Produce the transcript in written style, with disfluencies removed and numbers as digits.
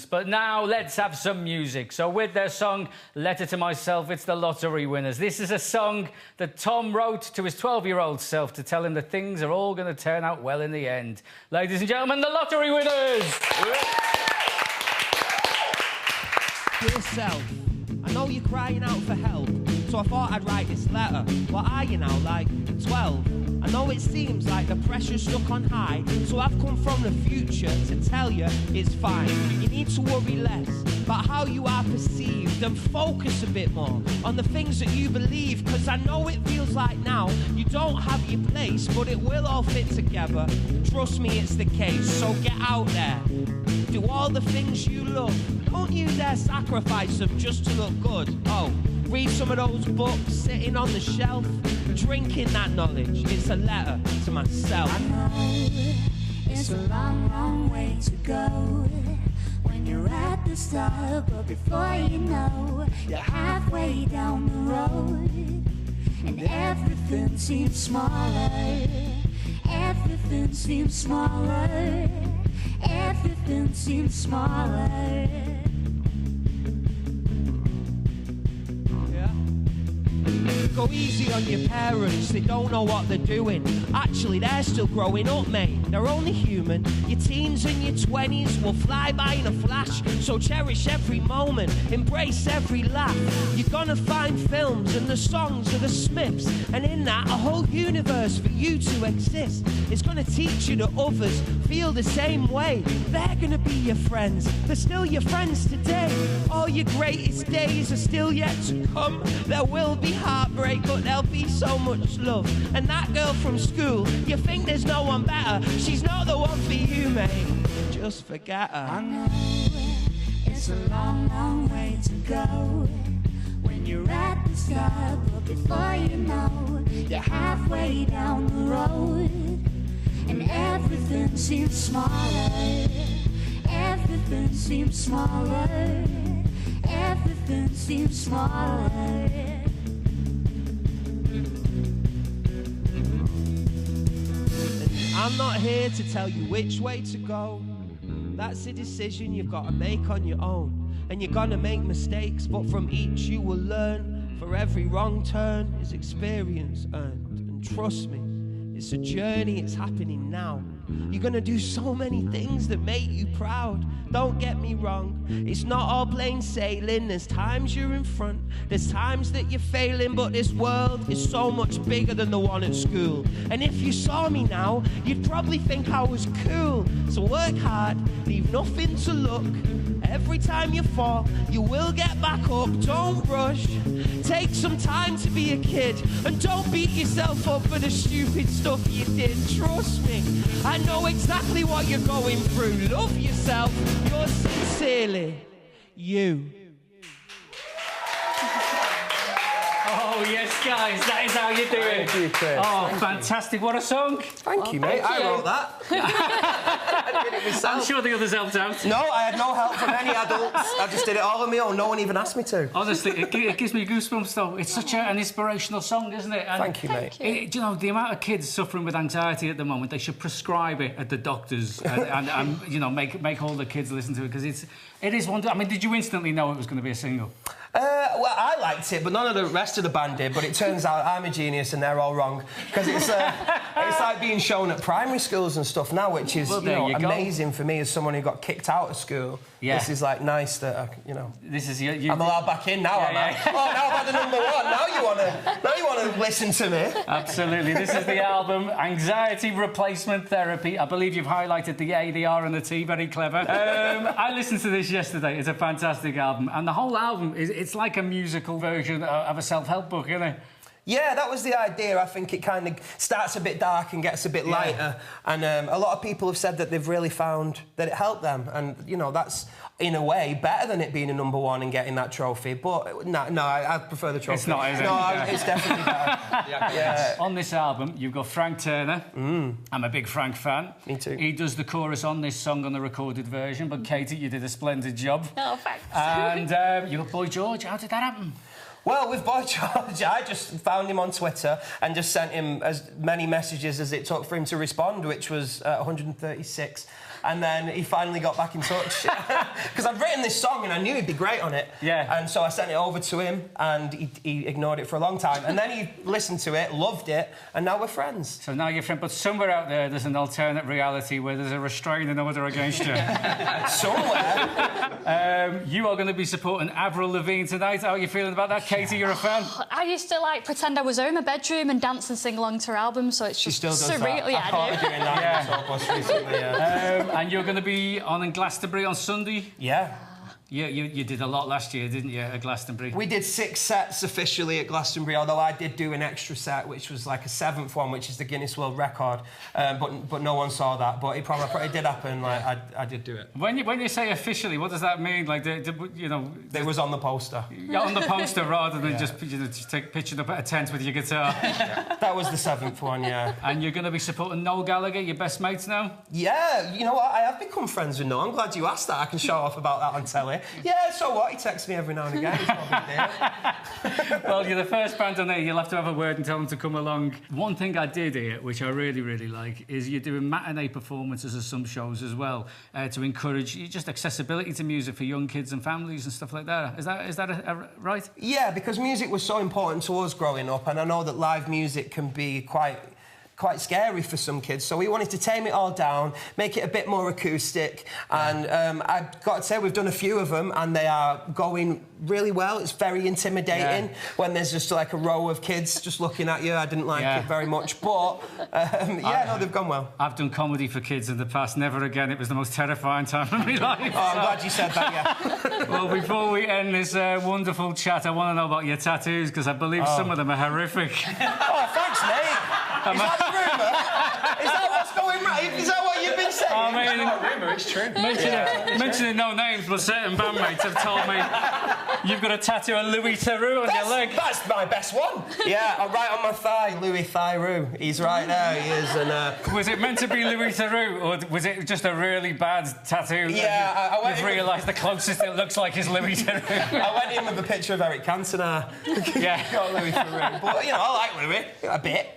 But now let's have some music. So with their song Letter to Myself, it's the Lottery Winners. This is a song that Tom wrote to his 12-year-old self to tell him that things are all going to turn out well in the end. Ladies and gentlemen, the Lottery Winners! Dear self, I know you're crying out for help, so I thought I'd write this letter. What are you now, like 12? I know it seems like the pressure's stuck on high, so I've come from the future to tell you it's fine. You need to worry less about how you are perceived and focus a bit more on the things that you believe, because I know it feels like now you don't have your place, but it will all fit together. Trust me, it's the case, so get out there. Do all the things you love. Don't you dare sacrifice them just to look good. Oh, read some of those books sitting on the shelf. Drinking that knowledge, it's a letter to myself. I know it's a long, long way to go when you're at the start, but before you know, you're halfway down the road, and everything seems smaller. Everything seems smaller. Everything seems smaller. Go easy on your parents, they don't know what they're doing. Actually, they're still growing up, mate. They're only human. Your teens and your 20s will fly by in a flash. So cherish every moment, embrace every laugh. You're gonna find films and the songs of the Smiths, and in that, a whole universe for you to exist. It's gonna teach you that others feel the same way. They're gonna be your friends. They're still your friends today. All your greatest days are still yet to come. There will be heartbreak, but there'll be so much love. And that girl from school, you think there's no one better. She's not the one for you, mate. Just forget her. I know it's a long, long way to go when you're at the start, but before you know, you're halfway down the road, and everything seems smaller. Everything seems smaller. Everything seems smaller. I'm not here to tell you which way to go. That's a decision you've got to make on your own. And you're gonna make mistakes, but from each you will learn. For every wrong turn is experience earned. And trust me, it's a journey, it's happening now. You're gonna do so many things that make you proud. Don't get me wrong, it's not all plain sailing. There's times you're in front, there's times that you're failing, but this world is so much bigger than the one at school. And if you saw me now, you'd probably think I was cool. So work hard, leave nothing to look. Every time you fall, you will get back up. Don't rush, take some time to be a kid, and don't beat yourself up for the stupid stuff you did. Trust me, I know exactly what you're going through. Love yourself, you're sincerely you. Oh, yes, guys, that is how you do it. Thank you, Chris. Oh, fantastic. What a song. Thank you, mate. I wrote that. I did it myself. I'm sure the others helped out. No, I had no help from any adults. I just did it all on my own. No one even asked me to. Honestly, it gives me goosebumps, though. It's such an inspirational song, isn't it? And Thank you, mate. you know, the amount of kids suffering with anxiety at the moment, they should prescribe it at the doctors and you know, make all the kids listen to it, because it is wonderful. I mean, did you instantly know it was going to be a single? Well, I liked it, but none of the rest of the band did. But it turns out I'm a genius and they're all wrong, because it's like being shown at primary schools and stuff now, which is amazing for me as someone who got kicked out of school. Yeah. This is like nice that This is I'm allowed back in now. Oh, now I've had the #1. Now you wanna listen to me? Absolutely. This is the album Anxiety Replacement Therapy. I believe you've highlighted the A, the R, and the T. Very clever. I listened to this yesterday. It's a fantastic album, and the whole album it's like a musical version of a self-help book, isn't it? Yeah, that was the idea. I think it kind of starts a bit dark and gets a bit lighter. And a lot of people have said that they've really found that it helped them. And, you know, that's, in a way, better than it being a #1 and getting that trophy. But, no, I prefer the trophy. It's not, is it? No, it's definitely better. Yeah. On this album, you've got Frank Turner. I'm a big Frank fan. Me too. He does the chorus on this song on the recorded version. But, Katie, you did a splendid job. Oh, thanks. And you've got Boy George. How did that happen? Well, with Boy George, I just found him on Twitter and just sent him as many messages as it took for him to respond, which was 136. And then he finally got back in touch. Because I'd written this song and I knew he'd be great on it. Yeah. And so I sent it over to him and he ignored it for a long time. And then he listened to it, loved it, and now we're friends. So now you're friends, but somewhere out there's an alternate reality where there's a restraining order against you. Somewhere. You are going to be supporting Avril Lavigne tonight. How are you feeling about that? Katie, you're a fan? I used to like pretend I was her in my bedroom and dance and sing along to her album, so it's She just still does surreal. that. Yeah, I caught her doing that in the tour bus recently, And you're going to be on in Glastonbury on Sunday? Yeah. You did a lot last year, didn't you, at Glastonbury? We did 6 sets officially at Glastonbury, although I did do an extra set, which was like a 7th one, which is the Guinness World Record. But no one saw that. But it probably did happen. Like I did do it. When you say officially, what does that mean? Like, you know... It was on the poster. Yeah, on the poster rather than just pitching up at a tent with your guitar. That was the 7th one, yeah. And you're going to be supporting Noel Gallagher, your best mates now? Yeah, you know what? I have become friends with Noel. I'm glad you asked that. I can show off about that on telly. Yeah, so what? He texts me every now and again. It's not a big deal. Well, you're the first band on there. You'll have to have a word and tell them to come along. One thing I did here, which I really, really like, is you're doing matinee performances of some shows as well to encourage just accessibility to music for young kids and families and stuff like that. Is that right? Yeah, because music was so important to us growing up, and I know that live music can be quite scary for some kids, so we wanted to tame it all down, make it a bit more acoustic, and I've got to say we've done a few of them and they are going really well. It's very intimidating when there's just like a row of kids just looking at you. I didn't like it very much, but no, they've gone well. I've done comedy for kids in the past. Never again. It was the most terrifying time of my life. Oh, I'm glad you said that, yeah. Well, before we end this wonderful chat, I want to know about your tattoos, because I believe some of them are horrific. Oh, thanks, mate. Is that the rumour? Is that what's going right? Is that what you've been saying? I mean, It's not a rumour, it's true. Mentioning no names, but certain bandmates have told me you've got a tattoo of Louis Theroux on your leg. That's my best one. Yeah, right on my thigh, Louis Theroux. He's right there, he is. And was it meant to be Louis Theroux, or was it just a really bad tattoo? Yeah, I went You've realised the closest it looks like is Louis Theroux. I went in with a picture of Eric Cantona. Yeah. Got Louis Theroux. But, you know, I like Louis a bit.